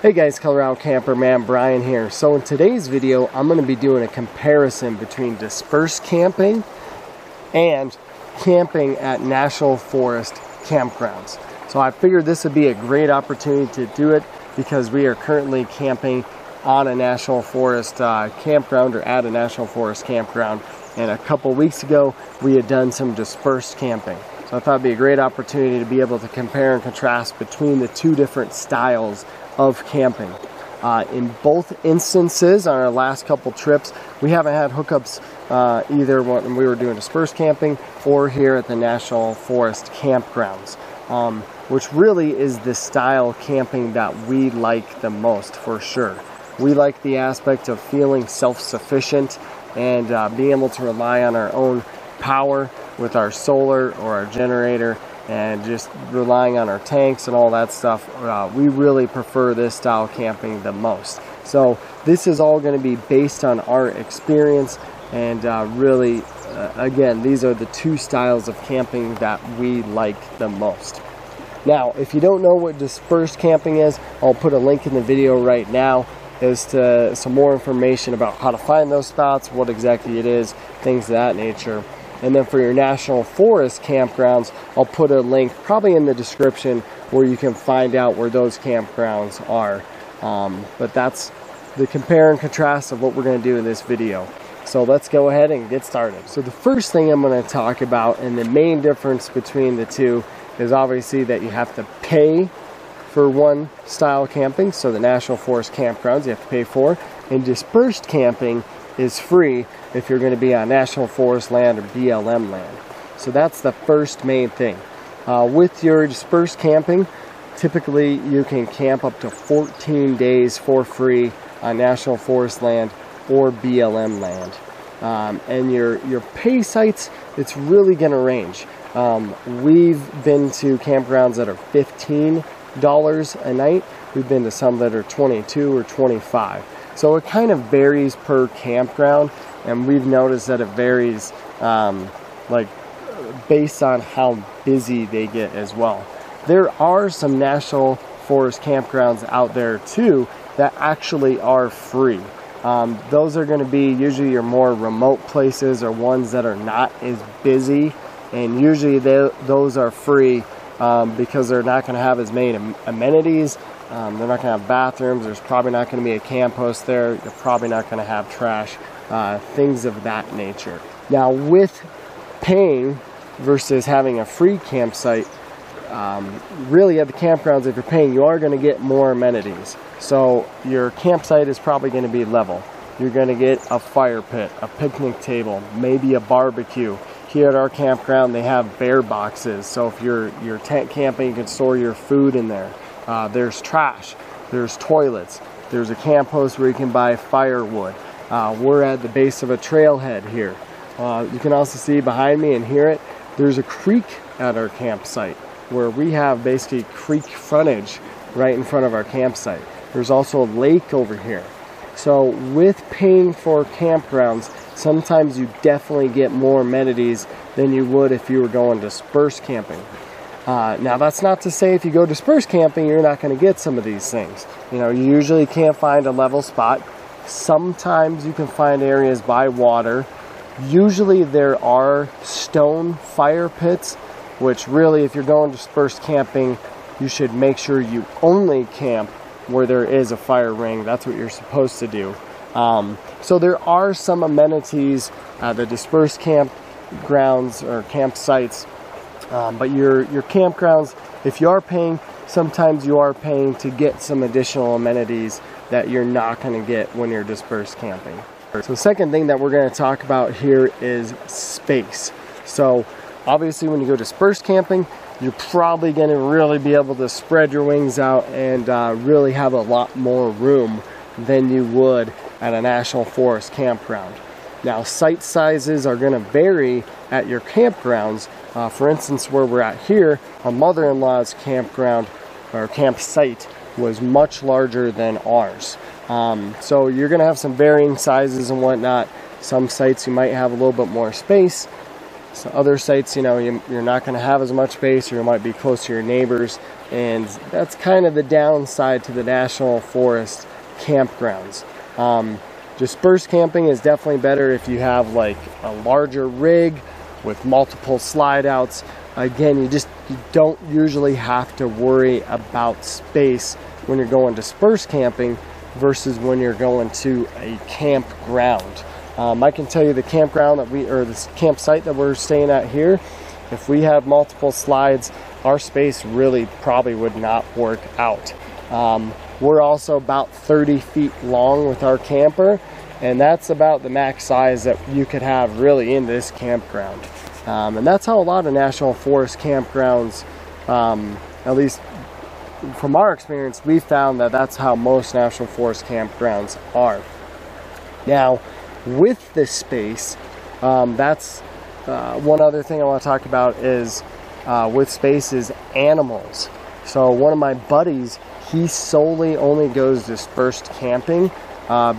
Hey guys, Colorado Camperman Brian here. So in today's video, I'm going to be doing a comparison between dispersed camping and camping at National Forest campgrounds. So I figured this would be a great opportunity to do it because we are currently camping on a National Forest campground, or at a National Forest campground. And a couple weeks ago, we had done some dispersed camping. So I thought it'd be a great opportunity to be able to compare and contrast between the two different styles of camping. In both instances, on our last couple trips, we haven't had hookups either when we were doing dispersed camping or here at the National Forest campgrounds, which really is the style camping that we like the most, for sure. We like the aspect of feeling self-sufficient and being able to rely on our own power with our solar or our generator, and just relying on our tanks and all that stuff. We really prefer this style camping the most. So this is all going to be based on our experience, and really again, these are the two styles of camping that we like the most. Now, if you don't know what dispersed camping is, I'll put a link in the video right now as to some more information about how to find those spots, what exactly it is, things of that nature. And then for your National Forest campgrounds, I'll put a link probably in the description where you can find out where those campgrounds are. But that's the compare and contrast of what we're going to do in this video. So let's go ahead and get started. So the first thing I'm going to talk about, and the main difference between the two, is obviously that you have to pay for one style camping. So the National Forest campgrounds you have to pay for, and dispersed camping is free if you're going to be on National Forest land or BLM land. So that's the first main thing. With your dispersed camping, typically you can camp up to 14 days for free on National Forest land or BLM land. And your pay sites, it's really going to range. We've been to campgrounds that are $15 a night. We've been to some that are $22 or $25. So it kind of varies per campground, and we've noticed that it varies like based on how busy they get as well. There are some National Forest campgrounds out there too that actually are free. Those are going to be usually your more remote places, or ones that are not as busy, and usually those are free because they're not going to have as many amenities. They're not going to have bathrooms. There's probably not going to be a camp host there. You're probably not going to have trash, things of that nature. Now, with paying versus having a free campsite, really at the campgrounds, if you're paying, you are going to get more amenities. So your campsite is probably going to be level. You're going to get a fire pit, a picnic table, maybe a barbecue. Here at our campground, they have bear boxes. So if you're tent camping, you can store your food in there. There's trash, there's toilets, there's a camp host where you can buy firewood. We're at the base of a trailhead here. You can also see behind me and hear it, there's a creek at our campsite where we have basically creek frontage right in front of our campsite. There's also a lake over here. So with paying for campgrounds, sometimes you definitely get more amenities than you would if you were going dispersed camping. Now, that's not to say if you go dispersed camping, you're not going to get some of these things. You know, you usually can't find a level spot. Sometimes you can find areas by water. Usually there are stone fire pits, which really, if you're going dispersed camping, you should make sure you only camp where there is a fire ring. That's what you're supposed to do. So there are some amenities at the dispersed campgrounds or campsites. But your campgrounds, if you are paying, sometimes you are paying to get some additional amenities that you're not going to get when you're dispersed camping. So the second thing that we're going to talk about here is space. So obviously when you go dispersed camping, you're probably going to really be able to spread your wings out and really have a lot more room than you would at a National Forest campground. Now, site sizes are going to vary at your campgrounds. For instance, where we're at here, our mother-in-law's campground or campsite was much larger than ours. So you're going to have some varying sizes and whatnot. Some sites you might have a little bit more space. So other sites, you know, you're not going to have as much space, or you might be close to your neighbors, and that's kind of the downside to the National Forest campgrounds. Dispersed camping is definitely better if you have like a larger rig with multiple slide outs. Again, you don't usually have to worry about space when you're going dispersed camping versus when you're going to a campground. I can tell you the campground this campsite that we're staying at here, if we have multiple slides, our space really probably would not work out. We're also about 30 feet long with our camper, and that's about the max size that you could have really in this campground. And that's how a lot of National Forest campgrounds, at least from our experience, we found that that's how most National Forest campgrounds are. Now, with this space, that's one other thing I want to talk about is with space is animals. So one of my buddies, he solely only goes dispersed camping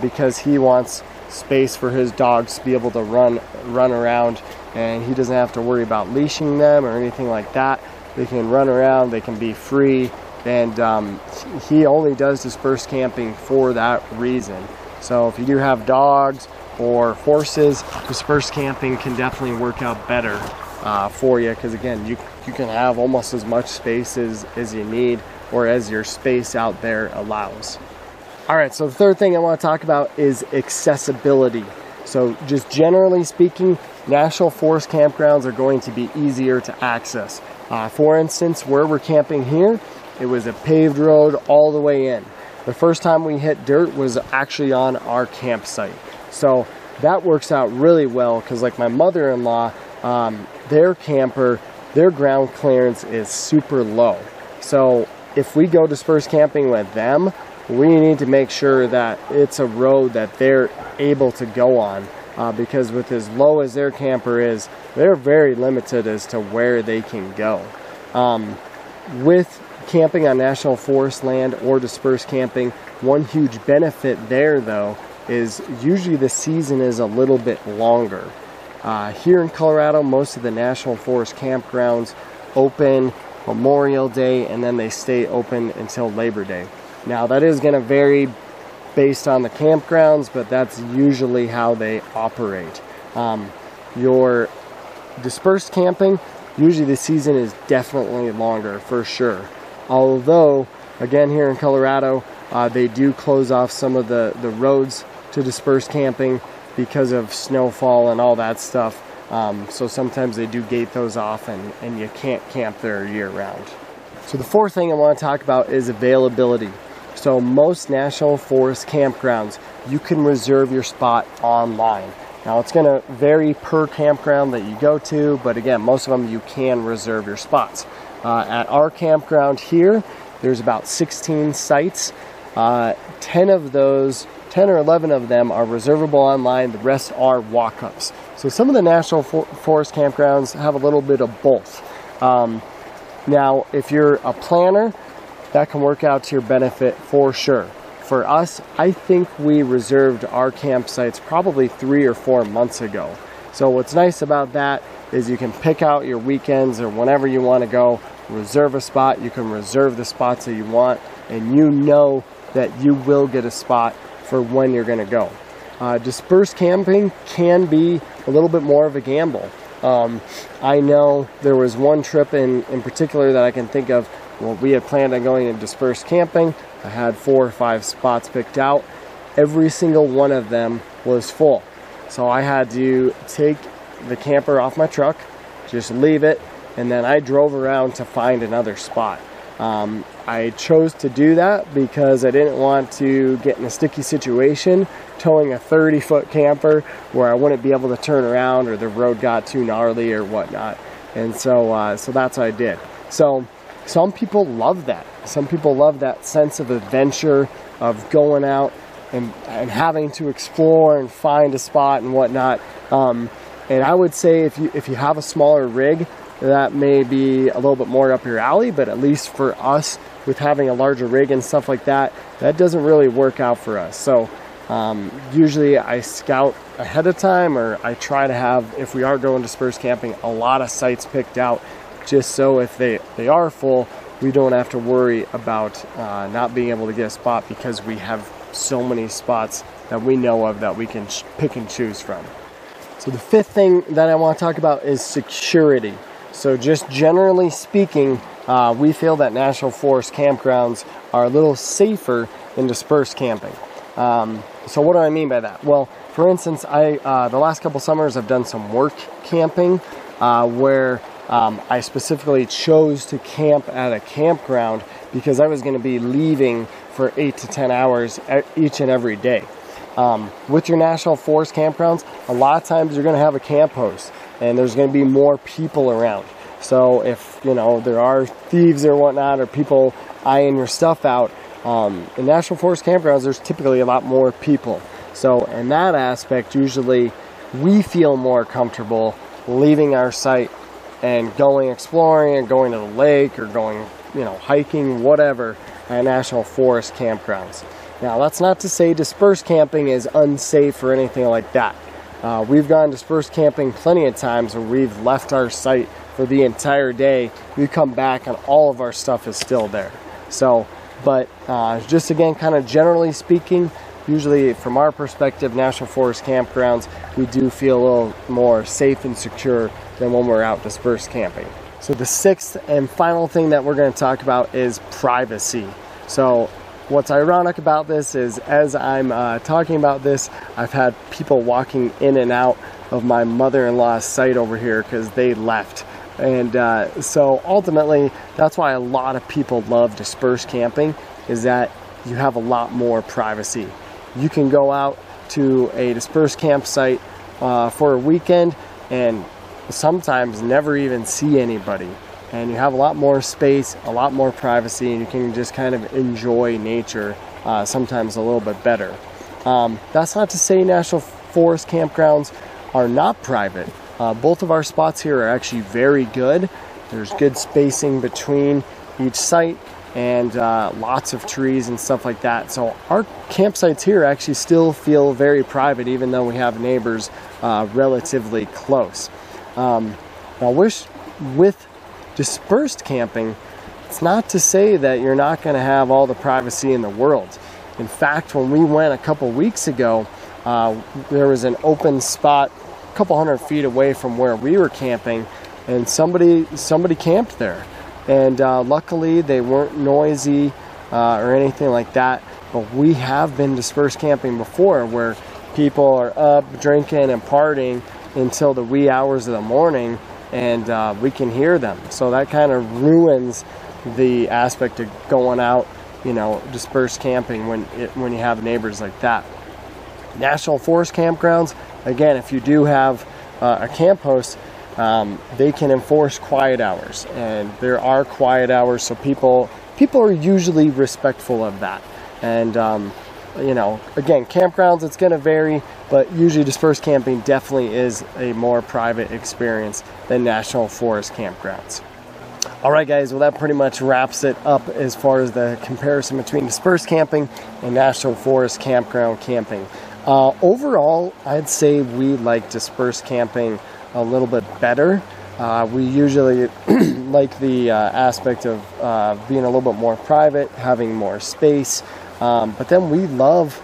because he wants space for his dogs to be able to run around, and he doesn't have to worry about leashing them or anything like that. They can run around, they can be free, and he only does dispersed camping for that reason. So if you do have dogs or horses, dispersed camping can definitely work out better for you, because again, you can have almost as much space as you need, or as your space out there allows. All right, so the third thing I want to talk about is accessibility. So just generally speaking, National Forest campgrounds are going to be easier to access. For instance, where we're camping here, it was a paved road all the way in. The first time we hit dirt was actually on our campsite. So that works out really well, because like my mother-in-law, their camper, their ground clearance is super low. So if we go dispersed camping with them, we need to make sure that it's a road that they're able to go on, because with as low as their camper is, they're very limited as to where they can go. With camping on National Forest land or dispersed camping, one huge benefit there though is usually the season is a little bit longer. Here in Colorado, most of the National Forest campgrounds open Memorial Day, and then they stay open until Labor Day. Now that is going to vary based on the campgrounds, but that's usually how they operate. Your dispersed camping, usually the season is definitely longer for sure. Although, again, here in Colorado, they do close off some of the roads to dispersed camping because of snowfall and all that stuff. So sometimes they do gate those off, and you can't camp there year round. So the fourth thing I want to talk about is availability. So most National Forest campgrounds, you can reserve your spot online. Now it's going to vary per campground that you go to, but again, most of them you can reserve your spots. At our campground here, there's about 16 sites. 10 or 11 of them are reservable online. The rest are walk-ups. So some of the National Forest campgrounds have a little bit of both. Now, if you're a planner, that can work out to your benefit for sure. For us, I think we reserved our campsites probably 3 or 4 months ago. So what's nice about that is you can pick out your weekends or whenever you want to go, reserve a spot. You can reserve the spots that you want, and you know that you will get a spot for when you're going to go. Dispersed camping can be a little bit more of a gamble. I know there was one trip in particular that I can think of. Well, we had planned on going to dispersed camping. I had 4 or 5 spots picked out. Every single one of them was full. So I had to take the camper off my truck, just leave it, and then I drove around to find another spot. I chose to do that because I didn't want to get in a sticky situation towing a 30-foot camper where I wouldn't be able to turn around, or the road got too gnarly or whatnot. And so that's what I did. So some people love that. Some people love that sense of adventure, of going out and having to explore and find a spot and whatnot. And I would say if you have a smaller rig, that may be a little bit more up your alley, but at least for us, with having a larger rig and stuff like that, that doesn't really work out for us. So Usually I scout ahead of time, or I try to have, if we are going dispersed camping, a lot of sites picked out, just so if they are full, we don't have to worry about not being able to get a spot, because we have so many spots that we know of that we can pick and choose from. So the fifth thing that I want to talk about is security. So just generally speaking, we feel that National Forest campgrounds are a little safer than dispersed camping. So what do I mean by that? Well, for instance, the last couple summers I've done some work camping where I specifically chose to camp at a campground because I was going to be leaving for 8 to 10 hours each and every day. With your National Forest campgrounds, a lot of times you're going to have a camp host, and there's going to be more people around. So if, you know, there are thieves or whatnot, or people eyeing your stuff out, in National Forest campgrounds, there's typically a lot more people. So in that aspect, usually we feel more comfortable leaving our site and going exploring, and going to the lake, or going, you know, hiking, whatever, at National Forest campgrounds. Now, that's not to say dispersed camping is unsafe or anything like that. We've gone dispersed camping plenty of times where we've left our site for the entire day. We come back and all of our stuff is still there. So, but just again, kind of generally speaking, usually from our perspective, National Forest campgrounds, we do feel a little more safe and secure than when we're out dispersed camping. So the sixth and final thing that we're going to talk about is privacy. So what's ironic about this is, as I'm talking about this, I've had people walking in and out of my mother-in-law's site over here because they left. And so ultimately, that's why a lot of people love dispersed camping, is that you have a lot more privacy. You can go out to a dispersed campsite for a weekend and sometimes never even see anybody. And you have a lot more space, a lot more privacy, and you can just kind of enjoy nature sometimes a little bit better. That's not to say National Forest campgrounds are not private. Both of our spots here are actually very good. There's good spacing between each site, and lots of trees and stuff like that. So our campsites here actually still feel very private, even though we have neighbors relatively close. Now with dispersed camping, it's not to say that you're not going to have all the privacy in the world. In fact, when we went a couple weeks ago, there was an open spot a couple hundred feet away from where we were camping, and somebody camped there. And luckily they weren't noisy or anything like that. But we have been dispersed camping before, where people are up drinking and partying until the wee hours of the morning, and we can hear them. So that kind of ruins the aspect of going out, you know, dispersed camping when you have neighbors like that. National Forest campgrounds, again, if you do have a camp host, they can enforce quiet hours, and there are quiet hours, so people are usually respectful of that. And you know, again, campgrounds, it's going to vary, but usually dispersed camping definitely is a more private experience than National Forest campgrounds. Alright guys, well that pretty much wraps it up as far as the comparison between dispersed camping and National Forest campground camping. Overall, I'd say we like dispersed camping a little bit better. We usually like the aspect of being a little bit more private, having more space, but then we love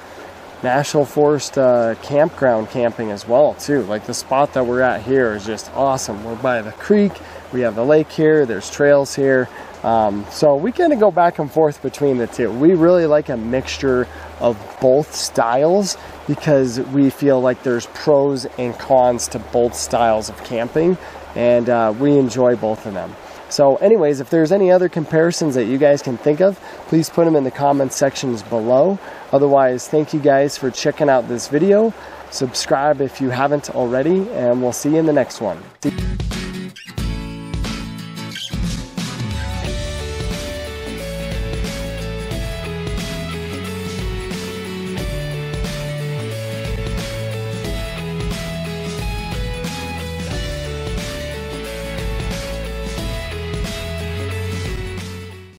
National Forest campground camping as well too. Like the spot that we're at here is just awesome. We're by the creek, we have the lake here, there's trails here, so we kind of go back and forth between the two. We really like a mixture of both styles, because we feel like there's pros and cons to both styles of camping, and we enjoy both of them. So anyways, if there's any other comparisons that you guys can think of, please put them in the comment sections below. Otherwise, thank you guys for checking out this video. Subscribe if you haven't already, and we'll see you in the next one.